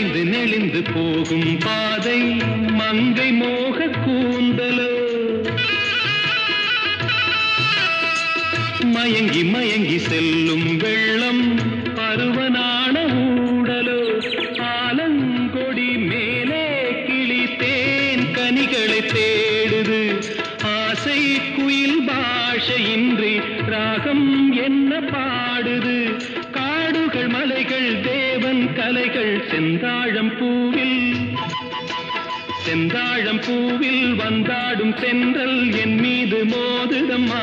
வளைந்து நெளிந்து போகும் பாதை மங்கை மோக கூந்தலோ மயங்கி மயங்கி செல்லும் வெள்ளம் பருவனான ஊடலோ ஆலங்கொடி மேலே கிளி தேன் கனிகளை தேடுது ஆசை குயில் பாஷையின்றி ராகம் என்ன பாடுது காடுகள் மலைகள் தேவன் கலைகள் செந்தாழம் பூவில் வந்தாடும் தென்றல் என் மீது மோதுதம்மா